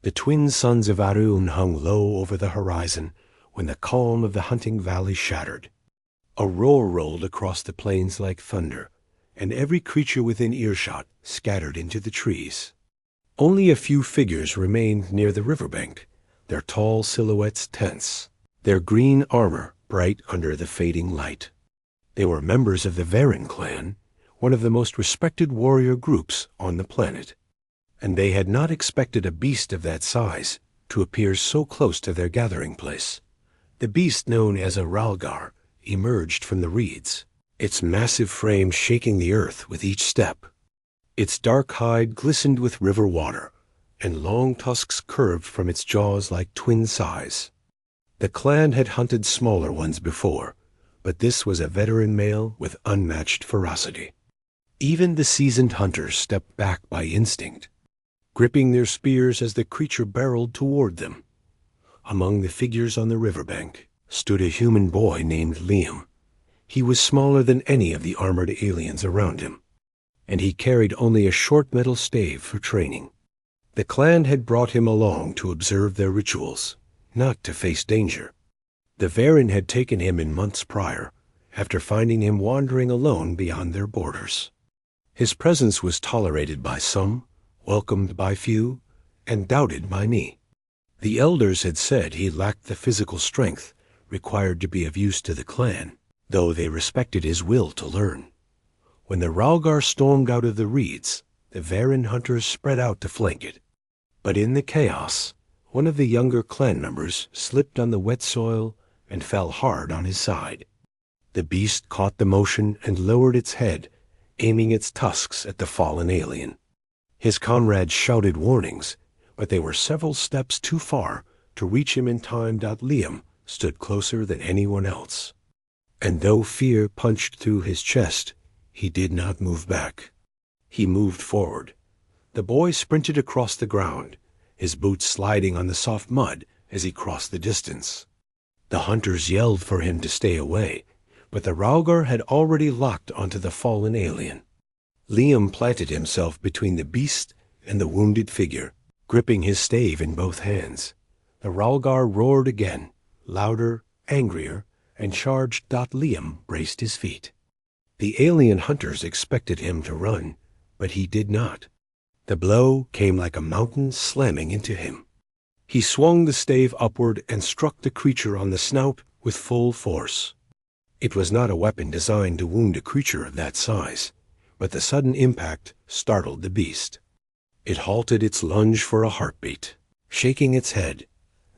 The twin suns of Arun hung low over the horizon when the calm of the hunting valley shattered. A roar rolled across the plains like thunder, and every creature within earshot scattered into the trees. Only a few figures remained near the riverbank, their tall silhouettes tense, their green armor bright under the fading light. They were members of the Varen clan, one of the most respected warrior groups on the planet, and they had not expected a beast of that size to appear so close to their gathering place. The beast known as a Rhalgar emerged from the reeds, its massive frame shaking the earth with each step. Its dark hide glistened with river water, and long tusks curved from its jaws like twin sighs. The clan had hunted smaller ones before, but this was a veteran male with unmatched ferocity. Even the seasoned hunters stepped back by instinct, gripping their spears as the creature barreled toward them. Among the figures on the riverbank stood a human boy named Liam. He was smaller than any of the armored aliens around him, and he carried only a short metal stave for training. The clan had brought him along to observe their rituals, not to face danger. The Varen had taken him in months prior, after finding him wandering alone beyond their borders. His presence was tolerated by some, welcomed by few, and doubted by me. The elders had said he lacked the physical strength required to be of use to the clan, though they respected his will to learn. When the Rhalgar stormed out of the reeds, the Varen hunters spread out to flank it. But in the chaos, one of the younger clan members slipped on the wet soil and fell hard on his side. The beast caught the motion and lowered its head, aiming its tusks at the fallen alien. His comrades shouted warnings, but they were several steps too far to reach him in time. Liam stood closer than anyone else, and though fear punched through his chest, he did not move back. He moved forward. The boy sprinted across the ground, his boots sliding on the soft mud as he crossed the distance. The hunters yelled for him to stay away, but the Rhalgar had already locked onto the fallen alien. Liam planted himself between the beast and the wounded figure, gripping his stave in both hands. The Rhalgar roared again, louder, angrier, and charged. Liam braced his feet. The alien hunters expected him to run, but he did not. The blow came like a mountain slamming into him. He swung the stave upward and struck the creature on the snout with full force. It was not a weapon designed to wound a creature of that size, but the sudden impact startled the beast. It halted its lunge for a heartbeat, shaking its head.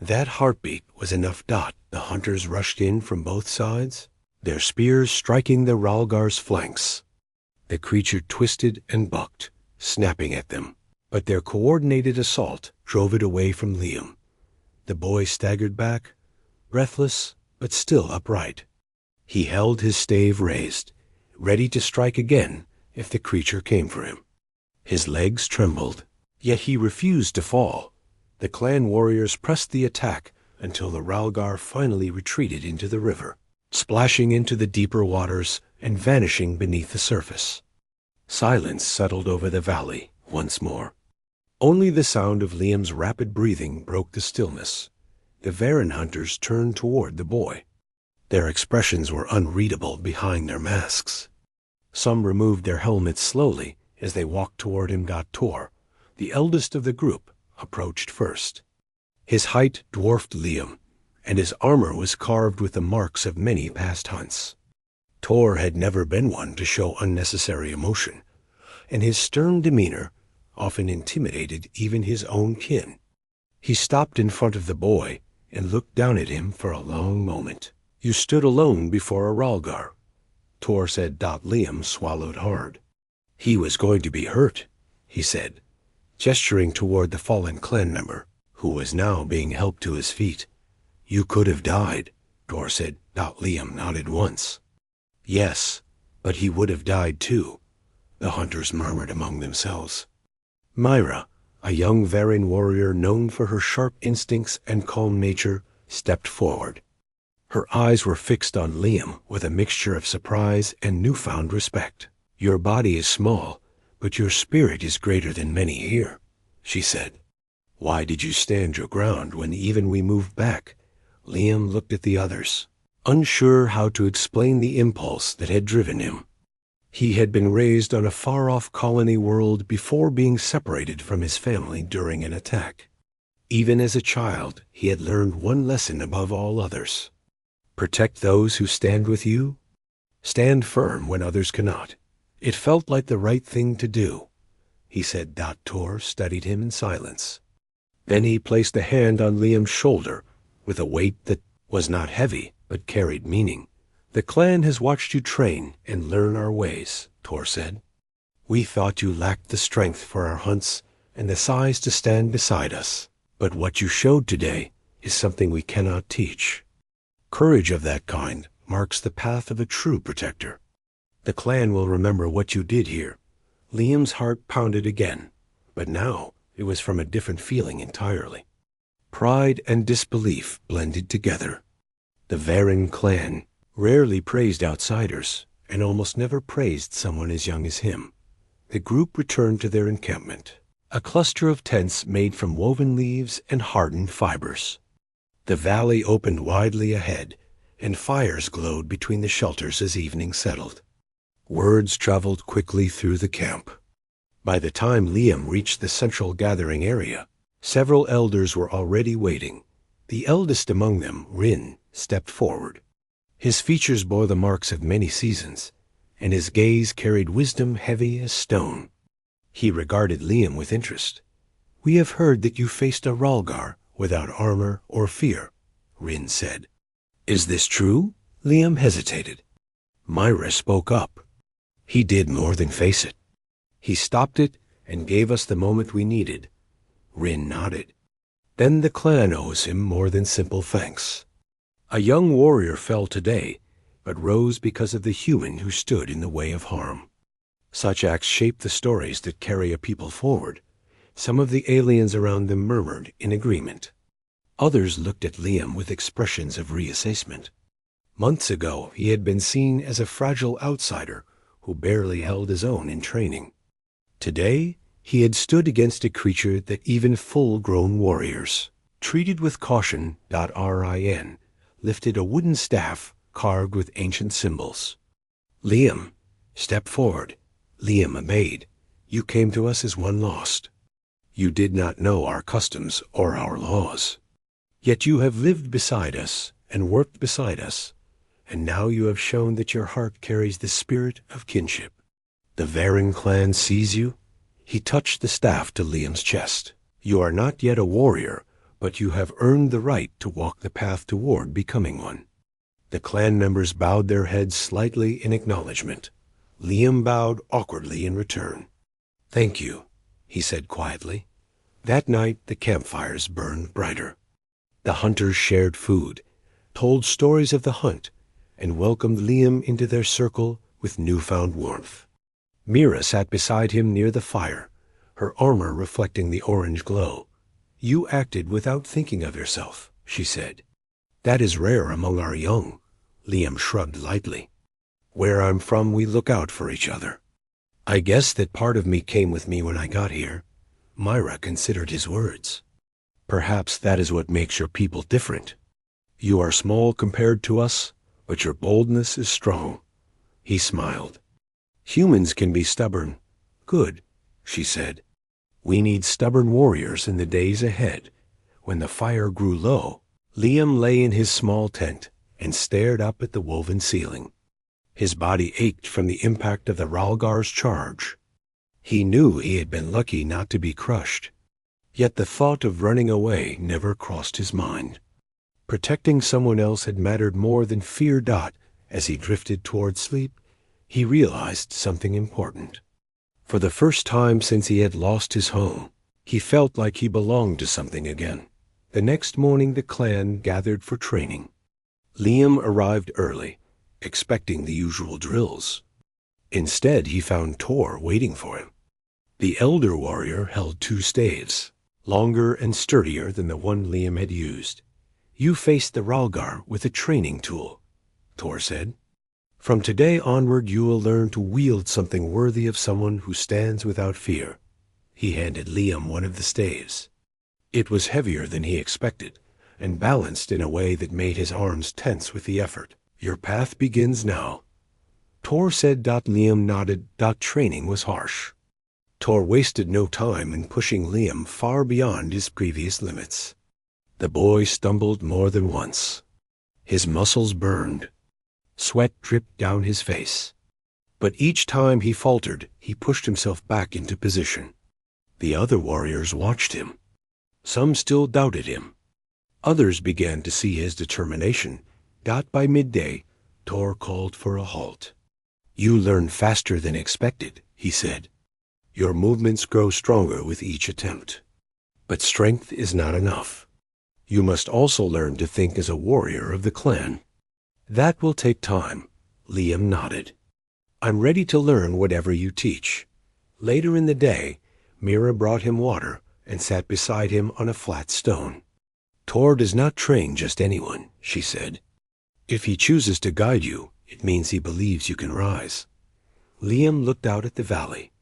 That heartbeat was enough. The hunters rushed in from both sides, their spears striking the Rhalgar's flanks. The creature twisted and bucked, snapping at them, but their coordinated assault drove it away from Liam. The boy staggered back, breathless but still upright. He held his stave raised, ready to strike again if the creature came for him. His legs trembled, yet he refused to fall. The clan warriors pressed the attack until the Rhalgar finally retreated into the river, splashing into the deeper waters and vanishing beneath the surface. Silence settled over the valley once more. Only the sound of Liam's rapid breathing broke the stillness. The Varen hunters turned toward the boy. Their expressions were unreadable behind their masks. Some removed their helmets slowly as they walked toward him. Tor, the eldest of the group, approached first. His height dwarfed Liam, and his armor was carved with the marks of many past hunts. Tor had never been one to show unnecessary emotion, and his stern demeanor often intimidated even his own kin. He stopped in front of the boy and looked down at him for a long moment. "You stood alone before a Rhalgar," Tor said. Liam swallowed hard. "He was going to be hurt," he said, gesturing toward the fallen clan member, who was now being helped to his feet. "You could have died," Tor said. Liam nodded once. "Yes, but he would have died too," the hunters murmured among themselves. Myra, a young Varen warrior known for her sharp instincts and calm nature, stepped forward. Her eyes were fixed on Liam with a mixture of surprise and newfound respect. "Your body is small, but your spirit is greater than many here," she said. Why did you stand your ground when even we moved back? Liam looked at the others, unsure how to explain the impulse that had driven him. He had been raised on a far-off colony world before being separated from his family during an attack. Even as a child, he had learned one lesson above all others. Protect those who stand with you. Stand firm when others cannot. It felt like the right thing to do, he said. Tor studied him in silence. Then he placed a hand on Liam's shoulder with a weight that was not heavy but carried meaning. The clan has watched you train and learn our ways, Tor said. We thought you lacked the strength for our hunts and the size to stand beside us. But what you showed today is something we cannot teach. Courage of that kind marks the path of a true protector. The clan will remember what you did here. Liam's heart pounded again, but now it was from a different feeling entirely. Pride and disbelief blended together. The Varen clan rarely praised outsiders and almost never praised someone as young as him. The group returned to their encampment, a cluster of tents made from woven leaves and hardened fibers. The valley opened widely ahead, and fires glowed between the shelters as evening settled. Words traveled quickly through the camp. By the time Liam reached the central gathering area, several elders were already waiting. The eldest among them, Rin, stepped forward. His features bore the marks of many seasons, and his gaze carried wisdom heavy as stone. He regarded Liam with interest. We have heard that you faced a Rhalgar without armor or fear, Rin said. Is this true? Liam hesitated. Myra spoke up. He did more than face it. He stopped it and gave us the moment we needed. Rin nodded. Then the clan owes him more than simple thanks. A young warrior fell today, but rose because of the human who stood in the way of harm. Such acts shape the stories that carry a people forward. Some of the aliens around them murmured in agreement. Others looked at Liam with expressions of reassessment. Months ago, he had been seen as a fragile outsider who barely held his own in training. Today, he had stood against a creature that even full-grown warriors, treated with caution. Rin lifted a wooden staff carved with ancient symbols. Liam, step forward. Liam obeyed. You came to us as one lost. You did not know our customs or our laws. Yet you have lived beside us and worked beside us, and now you have shown that your heart carries the spirit of kinship. The Varen clan sees you. He touched the staff to Liam's chest. You are not yet a warrior, but you have earned the right to walk the path toward becoming one. The clan members bowed their heads slightly in acknowledgement. Liam bowed awkwardly in return. Thank you, he said quietly. That night the campfires burned brighter. The hunters shared food, told stories of the hunt, and welcomed Liam into their circle with newfound warmth. Mira sat beside him near the fire, her armor reflecting the orange glow. You acted without thinking of yourself, she said. That is rare among our young. Liam shrugged lightly. Where I'm from, we look out for each other. I guess that part of me came with me when I got here. Myra considered his words. Perhaps that is what makes your people different. You are small compared to us, but your boldness is strong. He smiled. Humans can be stubborn. Good, she said. We need stubborn warriors in the days ahead. When the fire grew low, Liam lay in his small tent and stared up at the woven ceiling. His body ached from the impact of the Rhalgar's charge. He knew he had been lucky not to be crushed. Yet the thought of running away never crossed his mind. Protecting someone else had mattered more than fear. As he drifted toward sleep, he realized something important. For the first time since he had lost his home, he felt like he belonged to something again. The next morning the clan gathered for training. Liam arrived early, expecting the usual drills. Instead, he found Tor waiting for him. The elder warrior held 2 staves, longer and sturdier than the one Liam had used. You faced the Rhalgar with a training tool, Tor said. From today onward you will learn to wield something worthy of someone who stands without fear. He handed Liam one of the staves. It was heavier than he expected, and balanced in a way that made his arms tense with the effort. Your path begins now. Tor said. Liam nodded. Training was harsh. Tor wasted no time in pushing Liam far beyond his previous limits. The boy stumbled more than once. His muscles burned. Sweat dripped down his face. But each time he faltered, he pushed himself back into position. The other warriors watched him. Some still doubted him. Others began to see his determination. By midday, Tor called for a halt. You learn faster than expected, he said. Your movements grow stronger with each attempt. But strength is not enough. You must also learn to think as a warrior of the clan. That will take time, Liam nodded. I'm ready to learn whatever you teach. Later in the day, Mira brought him water and sat beside him on a flat stone. Tor does not train just anyone, she said. If he chooses to guide you, it means he believes you can rise. Liam looked out at the valley.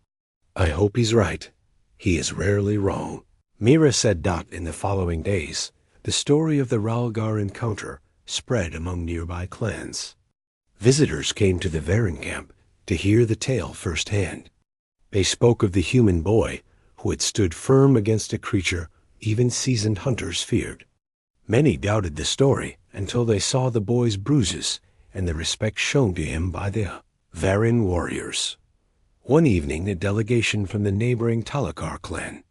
I hope he's right. He is rarely wrong. Mira said. In the following days, the story of the Rhalgar encounter spread among nearby clans. Visitors came to the Varen camp to hear the tale firsthand. They spoke of the human boy who had stood firm against a creature even seasoned hunters feared. Many doubted the story until they saw the boy's bruises and the respect shown to him by the Varen warriors. One evening, a delegation from the neighboring Talakar clan